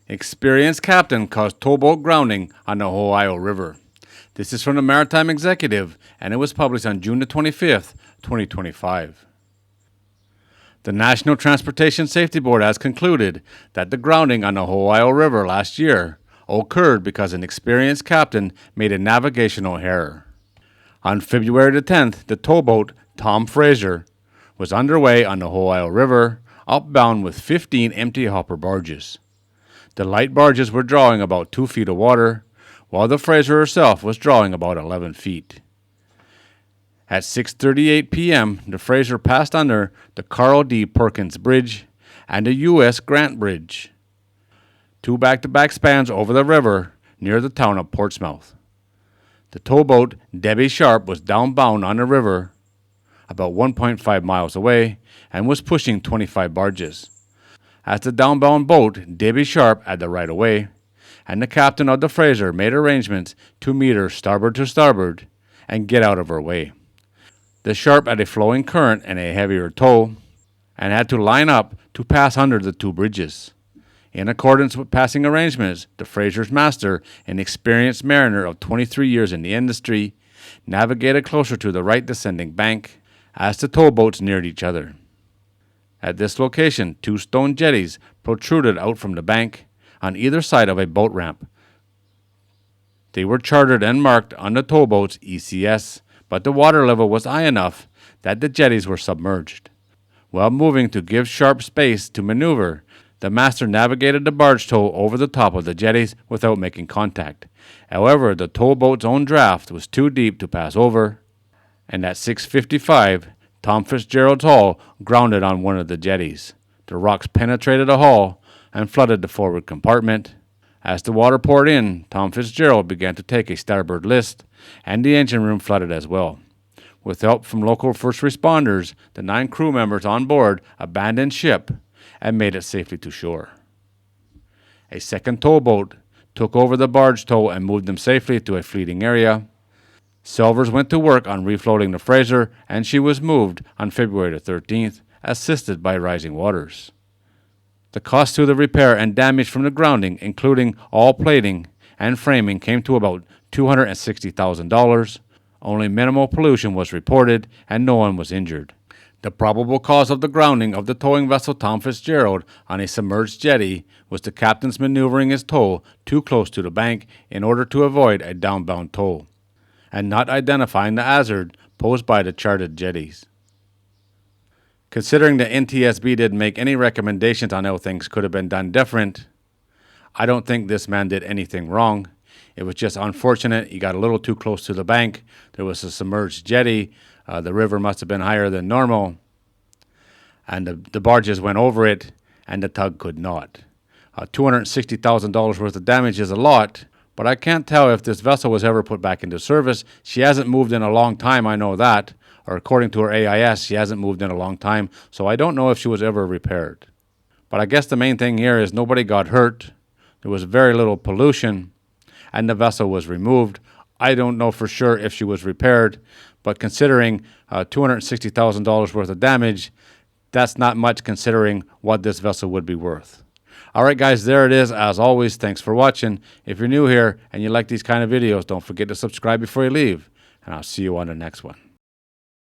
Experienced captain caused towboat grounding on the Ohio River. This is from the Maritime Executive, and it was published on June the 25th, 2025. The National Transportation Safety Board has concluded that the grounding on the Ohio River last year occurred because an experienced captain made a navigational error. On February the 10th, the towboat Tom Fraser was underway on the Ohio River, outbound with 15 empty hopper barges. The light barges were drawing about 2 feet of water, while the Fraser herself was drawing about 11 feet. At 6:38 p.m., the Fraser passed under the Carl D. Perkins Bridge and the U.S. Grant Bridge, two back-to-back spans over the river near the town of Portsmouth. The towboat Debbie Sharp was downbound on the river about 1.5 miles away and was pushing 25 barges. As the downbound boat, Debbie Sharp had the right of way, and the captain of the Fraser made arrangements to meet her starboard to starboard and get out of her way. The Sharp had a flowing current and a heavier tow, and had to line up to pass under the two bridges. In accordance with passing arrangements, the Fraser's master, an experienced mariner of 23 years in the industry, navigated closer to the right descending bank as the towboats neared each other. At this location, 2 stone jetties protruded out from the bank on either side of a boat ramp. They were charted and marked on the towboat's ECS, but the water level was high enough that the jetties were submerged. While moving to give Sharp space to maneuver, the master navigated the barge tow over the top of the jetties without making contact. However, the towboat's own draft was too deep to pass over, and at 6:55, Tom Fitzgerald's hull grounded on one of the jetties. The rocks penetrated the hull and flooded the forward compartment. As the water poured in, Tom Fitzgerald began to take a starboard list, and the engine room flooded as well. With help from local first responders, the 9 crew members on board abandoned ship and made it safely to shore. A second towboat took over the barge tow and moved them safely to a fleeting area. Selvers went to work on refloating the Fraser, and she was moved on February the 13th, assisted by rising waters. The cost to the repair and damage from the grounding, including all plating and framing, came to about $260,000. Only minimal pollution was reported, and no one was injured. The probable cause of the grounding of the towing vessel Tom Fitzgerald on a submerged jetty was the captain's maneuvering his tow too close to the bank in order to avoid a downbound tow, and not identifying the hazard posed by the charted jetties. Considering the NTSB didn't make any recommendations on how things could have been done different, I don't think this man did anything wrong. It was just unfortunate he got a little too close to the bank. There was a submerged jetty. The river must have been higher than normal, and the barges went over it, and the tug could not. $260,000 worth of damage is a lot, but I can't tell if this vessel was ever put back into service. She hasn't moved in a long time, I know that, or according to her AIS, she hasn't moved in a long time, so I don't know if she was ever repaired. But I guess the main thing here is nobody got hurt, there was very little pollution, and the vessel was removed. I don't know for sure if she was repaired, but considering $260,000 worth of damage, that's not much considering what this vessel would be worth. All right, guys, there it is. As always, thanks for watching. If you're new here and you like these kind of videos, don't forget to subscribe before you leave, and I'll see you on the next one.